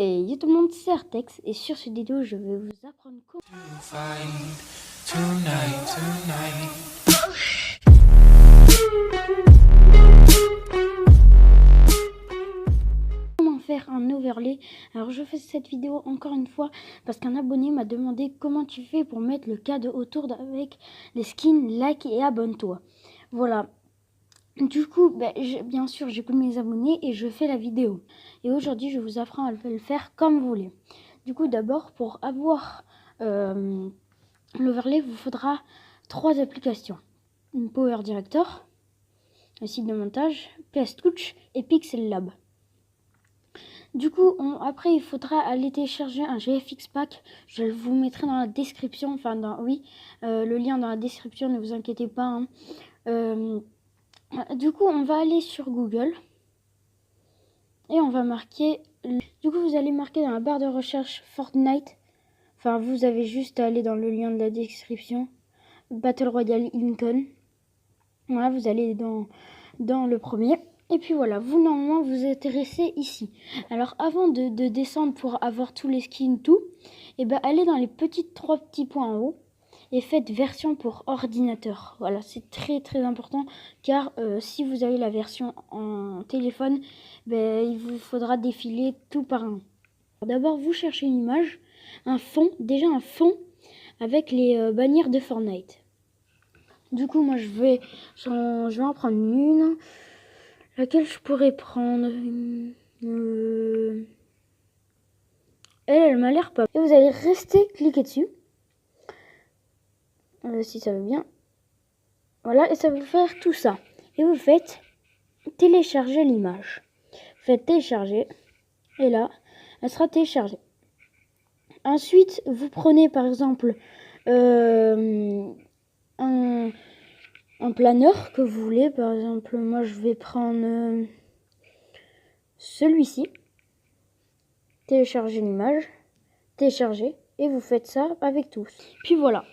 Et yo tout le monde, c'est Artex et sur cette vidéo je vais vous apprendre comment faire un overlay. Alors je fais cette vidéo encore une fois parce qu'un abonné m'a demandé comment tu fais pour mettre le cadre autour avec les skins, like et abonne-toi. Voilà. Du coup, bien sûr, j'écoute mes abonnés et je fais la vidéo. Et aujourd'hui, je vous apprends à le faire comme vous voulez. Du coup, d'abord, pour avoir l'overlay, vous faudra 3 applications. Une Power Director, un site de montage, PS Touch et Pixel Lab. Du coup, après, il faudra aller télécharger un GFX Pack. Je vous mettrai dans la description. Enfin, le lien dans la description, ne vous inquiétez pas. Du coup, on va aller sur Google et on va marquer. Du coup, vous allez marquer dans la barre de recherche Fortnite. Enfin, vous avez juste à aller dans le lien de la description. Battle Royale Lincoln. Voilà, vous allez dans le premier. Et puis voilà, vous normalement vous intéressez ici. Alors avant de descendre pour avoir tous les skins, et allez dans les trois petits points en haut. Et faites version pour ordinateur. Voilà, c'est très très important car si vous avez la version en téléphone, il vous faudra défiler tout par un. D'abord, vous cherchez une image, un fond avec les bannières de Fortnite. Du coup, moi je vais en prendre une. Laquelle je pourrais prendre Elle m'a l'air pas. Et vous allez rester cliquer dessus. Si ça va bien. Voilà, et ça va vous faire tout ça. Et vous faites télécharger l'image. Vous faites télécharger. Et là, elle sera téléchargée. Ensuite, vous prenez par exemple un planeur que vous voulez. Par exemple, moi je vais prendre celui-ci. Télécharger l'image. Télécharger. Et vous faites ça avec tous. Puis voilà.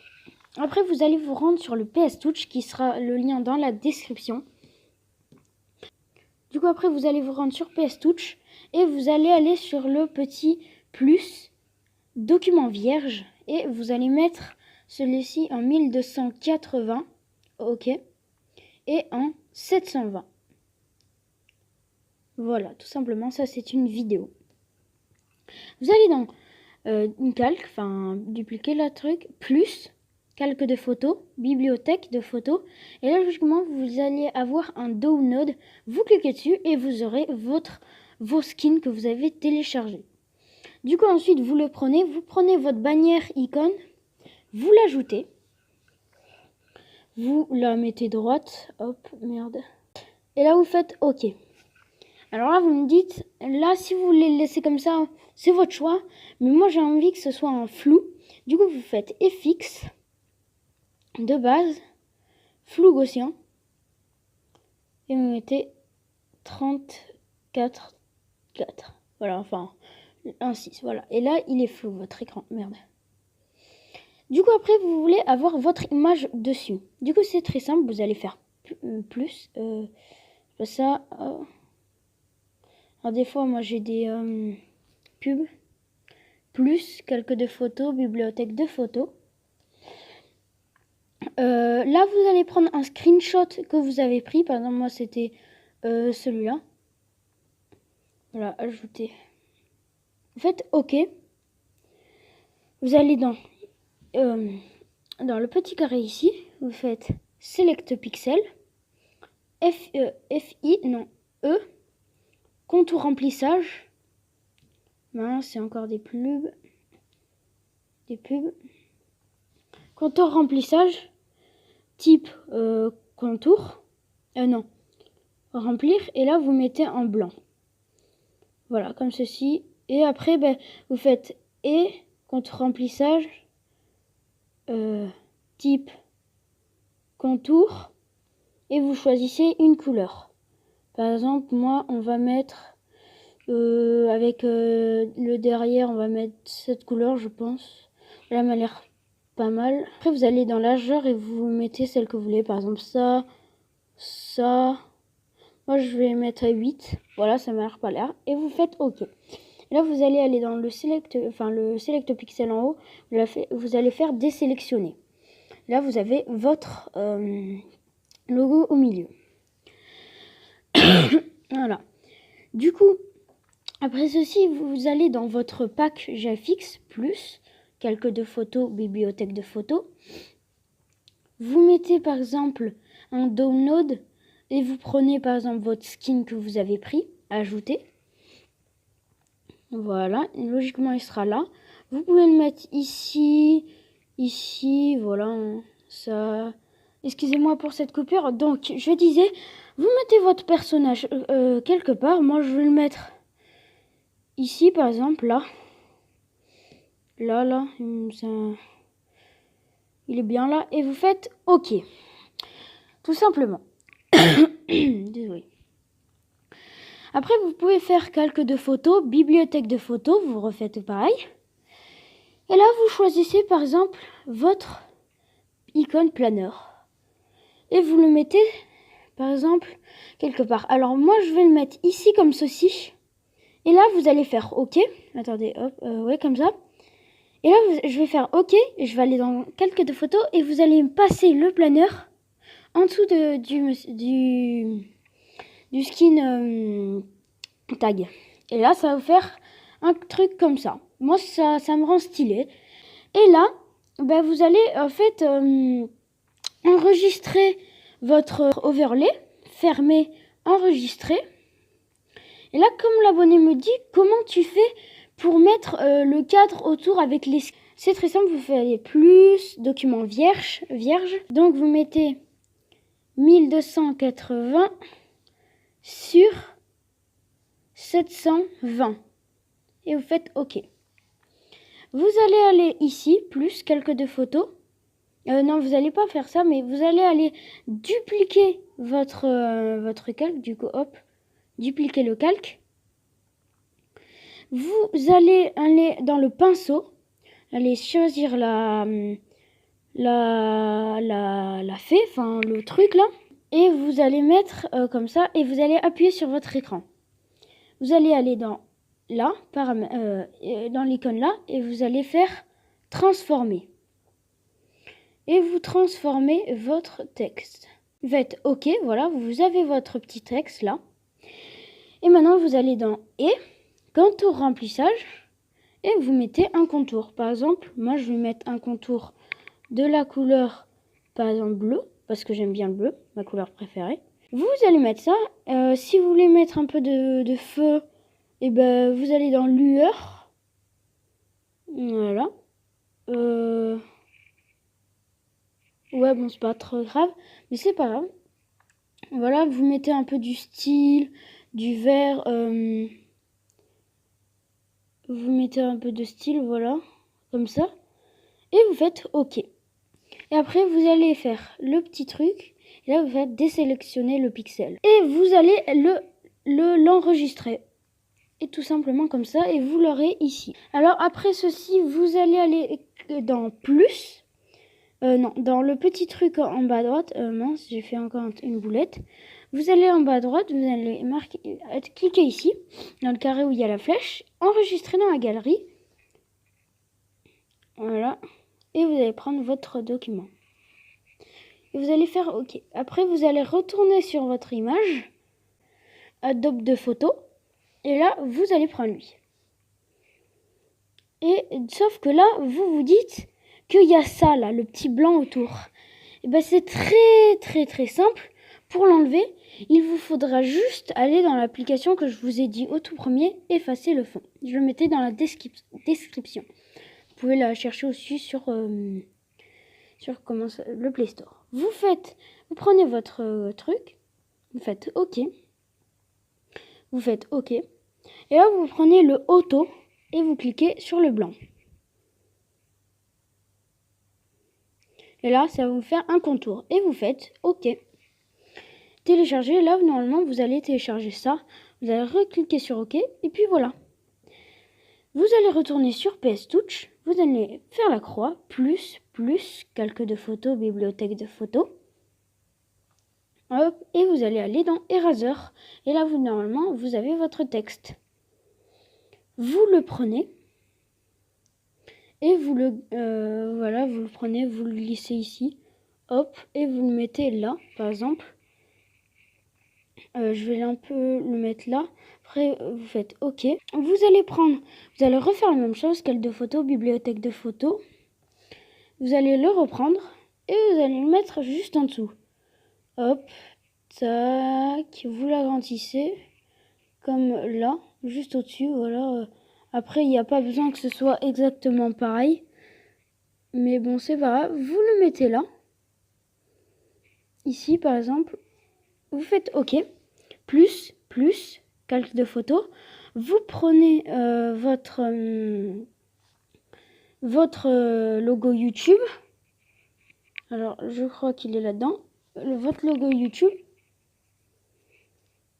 Après, vous allez vous rendre sur le PS Touch qui sera le lien dans la description. Du coup, après, vous allez vous rendre sur PS Touch et vous allez aller sur le petit plus document vierge et vous allez mettre celui-ci en 1280, ok, et en 720. Voilà, tout simplement, ça c'est une vidéo. Vous allez dans une calque, enfin dupliquer le truc, plus calque de photos, bibliothèque de photos. Et là, logiquement, vous allez avoir un download. Vous cliquez dessus et vous aurez vos skins que vous avez téléchargés. Du coup, ensuite, vous prenez votre bannière icône, vous l'ajoutez. Vous la mettez droite. Hop, merde. Et là, vous faites OK. Alors là, vous me dites, là, si vous voulez le laisser comme ça, c'est votre choix. Mais moi, j'ai envie que ce soit en flou. Du coup, vous faites FX. De base, flou gaussien, et vous mettez 34,4. Voilà, enfin, 1,6, voilà. Et là, il est flou, votre écran, merde. Du coup, après, vous voulez avoir votre image dessus. Du coup, c'est très simple, vous allez faire plus. Ça. Alors, des fois, moi, j'ai des pubs. Plus, calque de photos, bibliothèque de photos. Là, vous allez prendre un screenshot que vous avez pris. Par exemple, moi, c'était celui-là. Voilà, ajouter. Vous faites OK. Vous allez dans le petit carré ici. Vous faites Select Pixel. E. Contour remplissage. Non, c'est encore des pubs. Contour remplissage. Type contour. Non. Remplir. Et là, vous mettez en blanc. Voilà, comme ceci. Et après, vous faites contour remplissage. Type contour. Et vous choisissez une couleur. Par exemple, moi, on va mettre avec le derrière, on va mettre cette couleur, je pense. Là, elle m'a l'air pas mal. Après, vous allez dans l'âgeur et vous mettez celle que vous voulez. Par exemple, ça. Moi, je vais mettre à 8. Voilà, ça m'a l'air pas l'air. Et vous faites OK. Et là, vous allez aller dans le select pixel en haut. Vous allez faire désélectionner. Là, vous avez votre logo au milieu. Voilà. Du coup, après ceci, vous allez dans votre pack GFX plus calque de photos, bibliothèque de photos. Vous mettez par exemple un download et vous prenez par exemple votre skin que vous avez pris, ajouter. Voilà, et logiquement il sera là. Vous pouvez le mettre ici, voilà, ça. Excusez-moi pour cette coupure. Donc, je disais, vous mettez votre personnage quelque part. Moi, je vais le mettre ici, par exemple, là. Là, ça... il est bien là. Et vous faites OK. Tout simplement. Désolé. Après, vous pouvez faire calque de photos, bibliothèque de photos. Vous refaites pareil. Et là, vous choisissez, par exemple, votre icône planeur. Et vous le mettez, par exemple, quelque part. Alors, moi, je vais le mettre ici, comme ceci. Et là, vous allez faire OK. Attendez, hop, ouais, comme ça. Et là, je vais faire OK. Et je vais aller dans calque de photos. Et vous allez me passer le planeur en dessous du skin tag. Et là, ça va vous faire un truc comme ça. Moi, ça me rend stylé. Et là, ben, vous allez en fait enregistrer votre overlay, fermer, enregistrer. Et là, comme l'abonné me dit, comment tu fais pour mettre le cadre autour avec les... C'est très simple, vous faites plus, document vierge. Donc, vous mettez 1280 sur 720. Et vous faites OK. Vous allez aller ici, plus calque de photos. Non, vous n'allez pas faire ça, mais vous allez aller dupliquer votre calque. Du coup, hop, dupliquer le calque. Vous allez aller dans le pinceau, allez choisir la fée, enfin le truc là, et vous allez mettre comme ça, et vous allez appuyer sur votre écran. Vous allez aller dans là, dans l'icône là, et vous allez faire transformer. Et vous transformez votre texte. Vous faites OK, voilà, vous avez votre petit texte là. Et maintenant, vous allez dans et contour remplissage et vous mettez un contour. Par exemple, moi, je vais mettre un contour de la couleur, par exemple, bleu, parce que j'aime bien le bleu, ma couleur préférée. Vous allez mettre ça. Si vous voulez mettre un peu de feu, et ben, vous allez dans lueur. Voilà. Ouais, bon, c'est pas trop grave, mais c'est pas grave. Voilà, vous mettez un peu du style, du vert. Vous mettez un peu de style, voilà, comme ça. Et vous faites OK. Et après, vous allez faire le petit truc. Et là, vous faites désélectionner le pixel. Et vous allez l'enregistrer. Et tout simplement comme ça. Et vous l'aurez ici. Alors, après ceci, vous allez aller dans plus. Non, dans le petit truc en bas à droite, mince, j'ai fait encore une boulette. Vous allez en bas à droite, vous allez cliquer ici, dans le carré où il y a la flèche, enregistrer dans la galerie. Voilà. Et vous allez prendre votre document. Et vous allez faire OK. Après, vous allez retourner sur votre image, Adobe de photo, et là, vous allez prendre lui. Et sauf que là, vous vous dites qu'il y a ça là, le petit blanc autour. Et ben c'est très simple. Pour l'enlever, il vous faudra juste aller dans l'application que je vous ai dit au tout premier, effacer le fond. Je le mettais dans la description. Vous pouvez la chercher aussi sur le Play Store. Vous prenez votre truc, vous faites OK. Vous faites OK. Et là, vous prenez le auto et vous cliquez sur le blanc. Et là, ça va vous faire un contour. Et vous faites OK. Télécharger. Là, normalement, vous allez télécharger ça. Vous allez recliquer sur OK. Et puis voilà. Vous allez retourner sur PS Touch. Vous allez faire la croix. Plus, calque de photos, bibliothèque de photos. Hop. Et vous allez aller dans Eraser. Et là, normalement, vous avez votre texte. vous le prenez et vous le prenez, vous le glissez ici, hop, et vous le mettez là, par exemple. Je vais un peu le mettre là. Après, vous faites OK. Vous allez refaire la même chose, cale de photos, bibliothèque de photos. Vous allez le reprendre et vous allez le mettre juste en dessous. Hop, tac, vous l'agrandissez comme là, juste au-dessus, voilà. Après, il n'y a pas besoin que ce soit exactement pareil. Mais bon, c'est pas grave. Vous le mettez là. Ici, par exemple, vous faites OK. Plus, calque de photo. Vous prenez votre logo YouTube. Alors, je crois qu'il est là-dedans. Votre logo YouTube.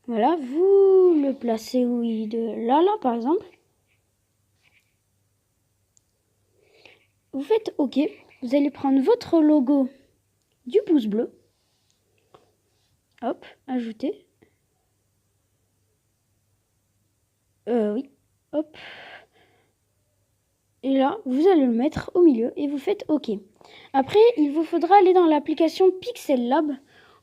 Voilà, vous le placez là, par exemple. Vous faites OK. Vous allez prendre votre logo du pouce bleu. Hop, ajouter. Oui, hop. Et là, vous allez le mettre au milieu et vous faites OK. Après, il vous faudra aller dans l'application Pixel Lab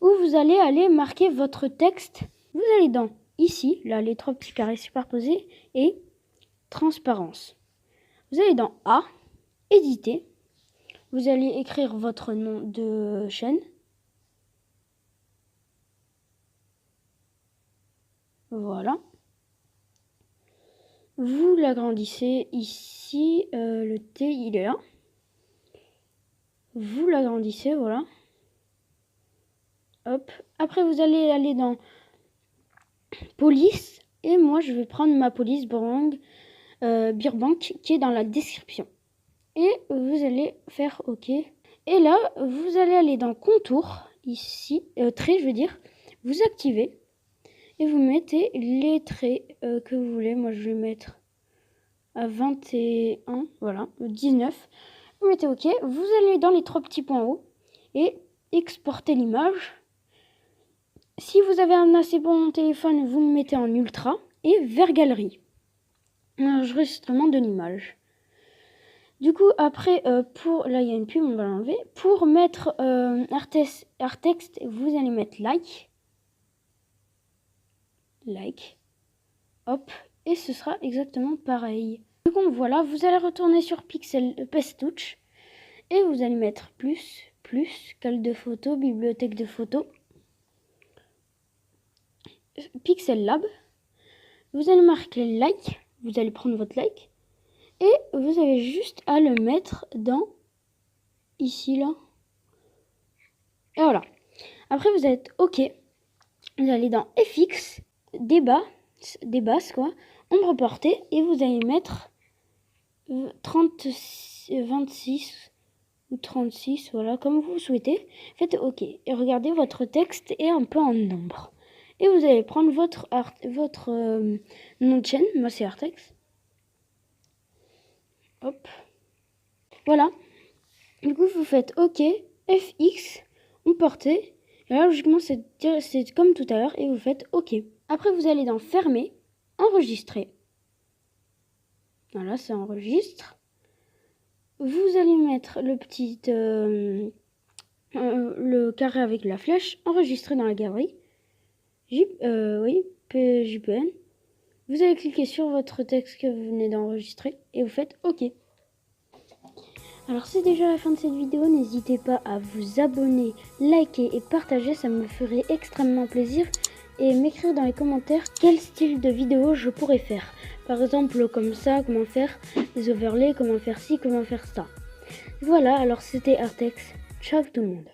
où vous allez aller marquer votre texte. Vous allez dans ici, là, les 3 petits carrés superposés et transparence. Vous allez dans A, éditer. Vous allez écrire votre nom de chaîne. Voilà. Vous l'agrandissez ici, le T il est là. Vous l'agrandissez, voilà. Hop. Après vous allez aller dans police et moi je vais prendre ma police Beerbank qui est dans la description. Et vous allez faire OK. Et là vous allez aller dans contour ici, trait je veux dire. Vous activez et vous mettez les traits que vous voulez. Moi je vais mettre à 21, voilà, 19. Vous mettez OK. Vous allez dans les 3 petits points en haut et exporter l'image. Si vous avez un assez bon téléphone, vous le mettez en ultra et vers galerie. Un enregistrement de l'image. Du coup, après, là il y a une pub, on va l'enlever. Pour mettre ArtText, vous allez mettre like. Hop, et ce sera exactement pareil. Du coup, voilà, vous allez retourner sur PestTouch et vous allez mettre plus, cale de photo, bibliothèque de photos. Pixel Lab, vous allez marquer like, vous allez prendre votre like et vous avez juste à le mettre dans ici là. Et voilà. Après vous êtes OK. Vous allez dans FX, des basses quoi, ombre portée et vous allez mettre 26 ou 36, voilà, comme vous souhaitez. Faites OK et regardez votre texte est un peu en ombre. Et vous allez prendre votre nom de chaîne, moi c'est Artex. Hop. Voilà. Du coup, vous faites OK, FX, on portait. Et là, logiquement, c'est comme tout à l'heure et vous faites OK. Après, vous allez dans Fermer, Enregistrer. Voilà, ça enregistre. Vous allez mettre le petit le carré avec la flèche, enregistrer dans la galerie. JPN. Vous allez cliquer sur votre texte que vous venez d'enregistrer et vous faites OK. Alors c'est déjà la fin de cette vidéo, n'hésitez pas à vous abonner, liker et partager, ça me ferait extrêmement plaisir. Et m'écrire dans les commentaires quel style de vidéo je pourrais faire. Par exemple comme ça, comment faire des overlays, comment faire ci, comment faire ça. Voilà, alors c'était Artex. Ciao tout le monde.